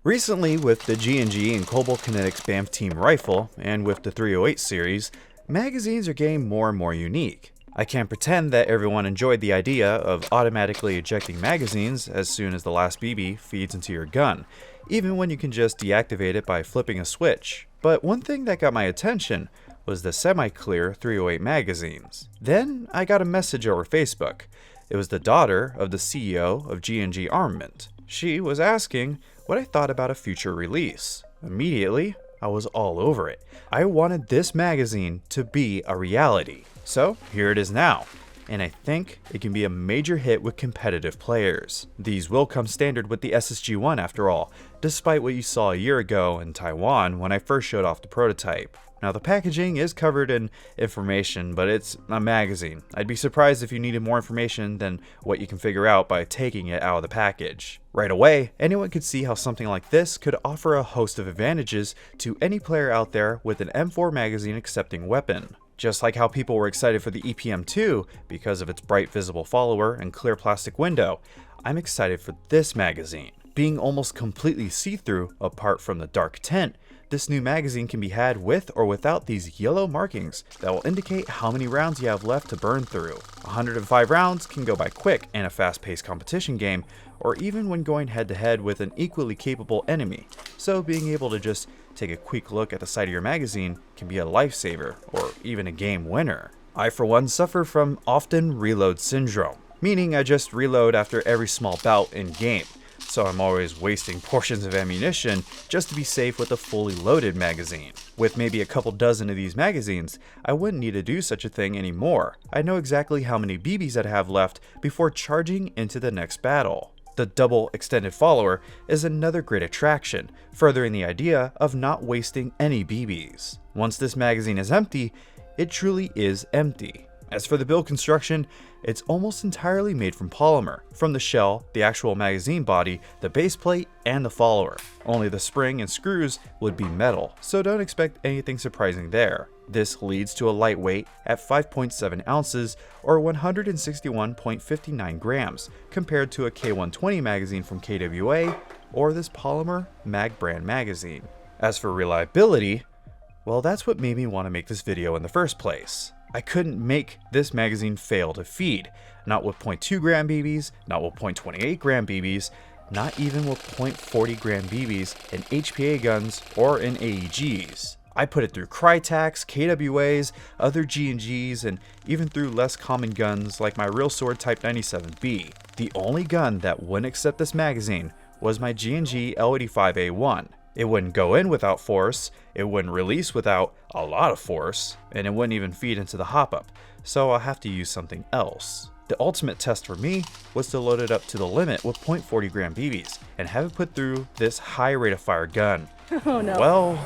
Recently, with the G&G and Cobalt Kinetics BAMF Team Rifle, and with the 308 series, magazines are getting more and more unique. I can't pretend that everyone enjoyed the idea of automatically ejecting magazines as soon as the last BB feeds into your gun, even when you can just deactivate it by flipping a switch. But one thing that got my attention was the semi-clear 308 magazines. Then I got a message over Facebook. It was the daughter of the CEO of G&G Armament. She was asking what I thought about a future release. Immediately, I was all over it. I wanted this magazine to be a reality. So here it is now, and I think it can be a major hit with competitive players. These will come standard with the SSG-1 after all, despite what you saw a year ago in Taiwan when I first showed off the prototype. Now the packaging is covered in information, but it's a magazine. I'd be surprised if you needed more information than what you can figure out by taking it out of the package. Right away, anyone could see how something like this could offer a host of advantages to any player out there with an M4 magazine accepting weapon. Just like how people were excited for the EPM2 because of its bright visible follower and clear plastic window, I'm excited for this magazine. Being almost completely see-through apart from the dark tint, this new magazine can be had with or without these yellow markings that will indicate how many rounds you have left to burn through. 105 rounds can go by quick in a fast-paced competition game, or even when going head-to-head with an equally capable enemy, so being able to just take a quick look at the side of your magazine can be a lifesaver, or even a game winner. I for one suffer from often reload syndrome, meaning I just reload after every small bout in game. So I'm always wasting portions of ammunition just to be safe with a fully loaded magazine. With maybe a couple dozen of these magazines, I wouldn't need to do such a thing anymore. I know exactly how many BBs I'd have left before charging into the next battle. The double extended follower is another great attraction, furthering the idea of not wasting any BBs. Once this magazine is empty, it truly is empty. As for the build construction, it's almost entirely made from polymer, from the shell, the actual magazine body, the base plate, and the follower. Only the spring and screws would be metal, so don't expect anything surprising there. This leads to a lightweight at 5.7 ounces or 161.59 grams, compared to a K120 magazine from KWA or this polymer Mag brand magazine. As for reliability, well, that's what made me want to make this video in the first place. I couldn't make this magazine fail to feed, not with 0.2 gram BBs, not with 0.28 gram BBs, not even with 0.40 gram BBs in HPA guns or in AEGs. I put it through Crytacs, KWAs, other G&Gs, and even through less common guns like my Real Sword Type 97B. The only gun that wouldn't accept this magazine was my G&G L85A1. It wouldn't go in without force, it wouldn't release without a lot of force, and it wouldn't even feed into the hop-up, so I'll have to use something else. The ultimate test for me was to load it up to the limit with 0.40 gram BBs and have it put through this high rate of fire gun. Oh no. Well,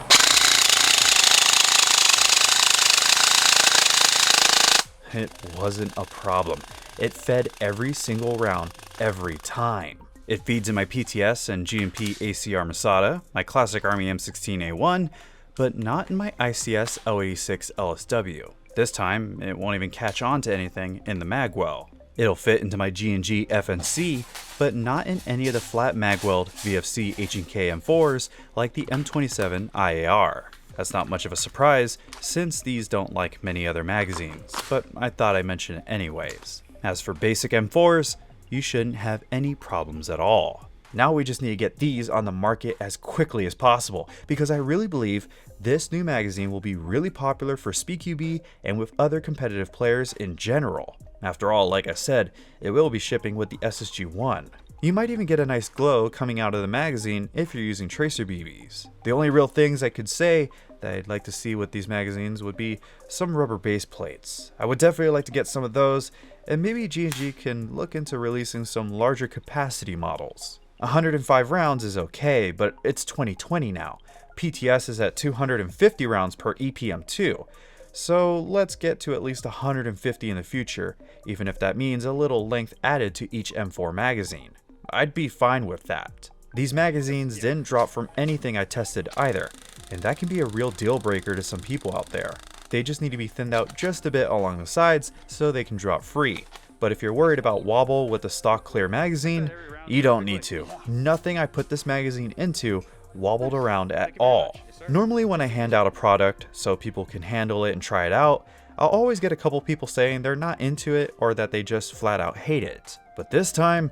it wasn't a problem. It fed every single round, every time. It feeds in my PTS and G&P ACR Masada, my classic Army M16A1, but not in my ICS L86 LSW. This time, it won't even catch on to anything in the magwell. It'll fit into my G&G FNC, but not in any of the flat magwelled VFC H&K M4s like the M27 IAR. That's not much of a surprise, since these don't like many other magazines, but I thought I'd mention it anyways. As for basic M4s, you shouldn't have any problems at all. Now we just need to get these on the market as quickly as possible, because I really believe this new magazine will be really popular for SpeedQB and with other competitive players in general. After all, like I said, it will be shipping with the SSG-1. You might even get a nice glow coming out of the magazine if you're using tracer BBs. The only real things I could say that I'd like to see with these magazines would be some rubber base plates. I would definitely like to get some of those, and maybe G&G can look into releasing some larger capacity models. 105 rounds is okay, but it's 2020 now. PTS is at 250 rounds per EPM2, so let's get to at least 150 in the future, even if that means a little length added to each M4 magazine. I'd be fine with that. These magazines didn't drop from anything I tested either, and that can be a real deal breaker to some people out there. They just need to be thinned out just a bit along the sides so they can drop free. but if you're worried about wobble with the stock clear magazine, you don't need to. Nothing I put this magazine into wobbled around at all. Normally when I hand out a product so people can handle it and try it out, I'll always get a couple people saying they're not into it or that they just flat out hate it. But this time,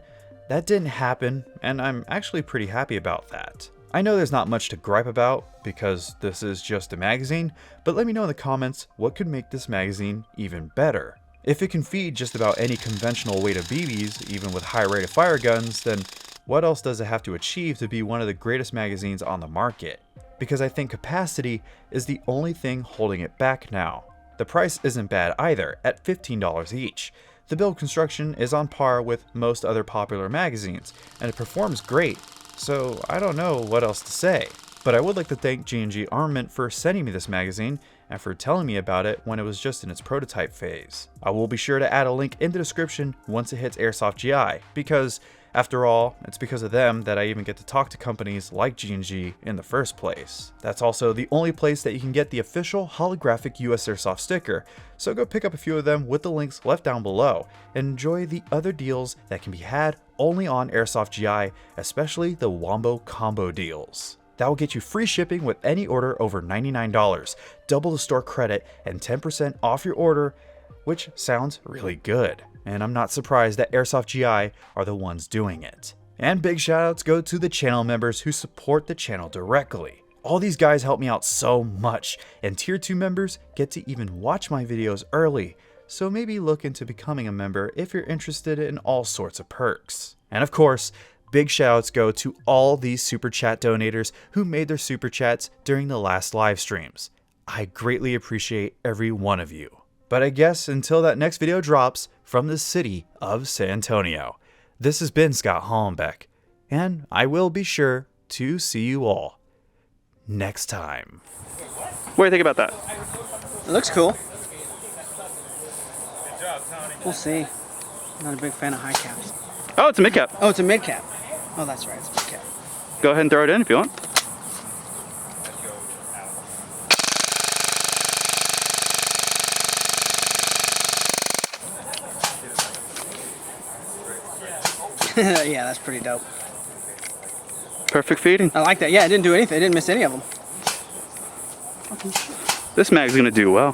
that didn't happen, and I'm actually pretty happy about that. I know there's not much to gripe about because this is just a magazine, but let me know in the comments what could make this magazine even better. If it can feed just about any conventional weight of BBs, even with high rate of fire guns, then what else does it have to achieve to be one of the greatest magazines on the market? Because I think capacity is the only thing holding it back now. The price isn't bad either, at $15 each. The build construction is on par with most other popular magazines, and it performs great, so I don't know what else to say. But I would like to thank G&G Armament for sending me this magazine and for telling me about it when it was just in its prototype phase. I will be sure to add a link in the description once it hits Airsoft GI, because after all, it's because of them that I even get to talk to companies like G&G in the first place. That's also the only place that you can get the official holographic USAirsoft sticker, so go pick up a few of them with the links left down below, and enjoy the other deals that can be had only on Airsoft GI, especially the Wombo Combo deals. That will get you free shipping with any order over $99, double the store credit, and 10% off your order, which sounds really good. And I'm not surprised that Airsoft GI are the ones doing it. And big shoutouts go to the channel members who support the channel directly. All these guys help me out so much, and tier 2 members get to even watch my videos early, so maybe look into becoming a member if you're interested in all sorts of perks. And of course, big shoutouts go to all these super chat donators who made their super chats during the last live streams. I greatly appreciate every one of you. But I guess until that next video drops from the city of San Antonio, this has been Scott Hollenbeck, and I will be sure to see you all next time. What do you think about that? It looks cool. We'll see. Not a big fan of high caps. Oh, it's a mid cap. Oh, it's a mid cap. Oh, that's right, it's a mid cap. Go ahead and throw it in if you want. Yeah, that's pretty dope. Perfect feeding. I like that. Yeah, it didn't do anything. It didn't miss any of them. This mag's gonna do well.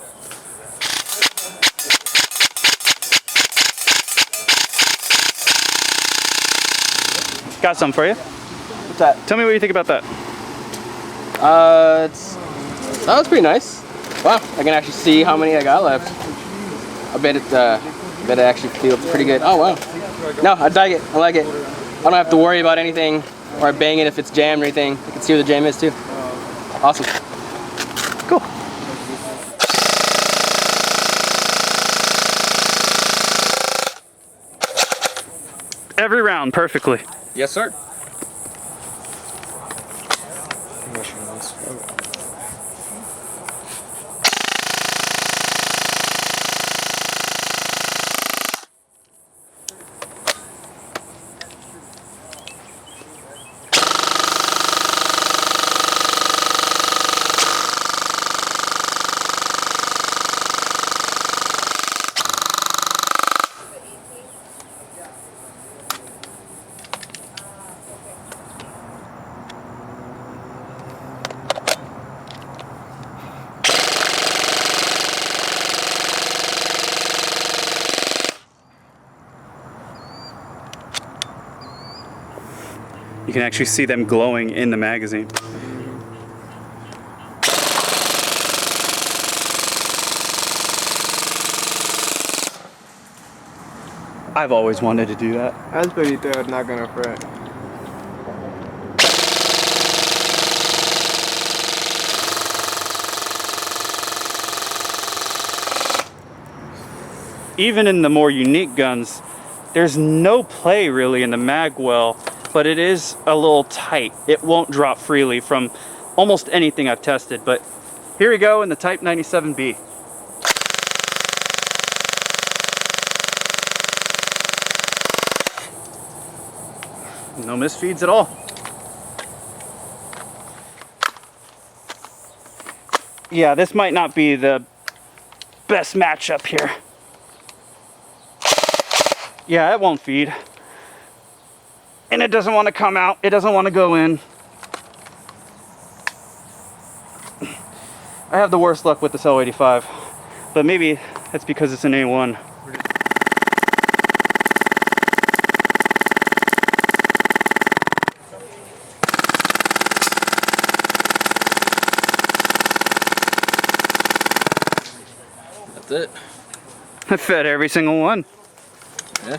Got some for you. What's that? Tell me what you think about that. That was pretty nice. Wow, I can actually see how many I got left. I bet it actually feels pretty good. Oh wow. No, I like it. I like it. I don't have to worry about anything or bang it if it's jammed or anything. I can see where the jam is too. Awesome. Cool. Every round perfectly. Yes, sir. You can actually see them glowing in the magazine. I've always wanted to do that. That's pretty good, not gonna fret. Even in the more unique guns, there's no play really in the mag well, but it is a little tight. It won't drop freely from almost anything I've tested, but here we go in the Type 97B. No misfeeds at all. Yeah, this might not be the best matchup here. Yeah, it won't feed. And it doesn't want to come out. It doesn't want to go in. I have the worst luck with this L85, but maybe that's because it's an A1. That's it. I fed every single one. Yeah.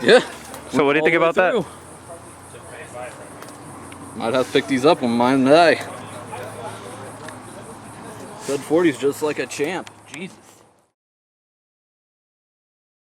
Yeah. So what do you think about that? Might have to pick these up when mine die. Stud 40's just like a champ. Jesus.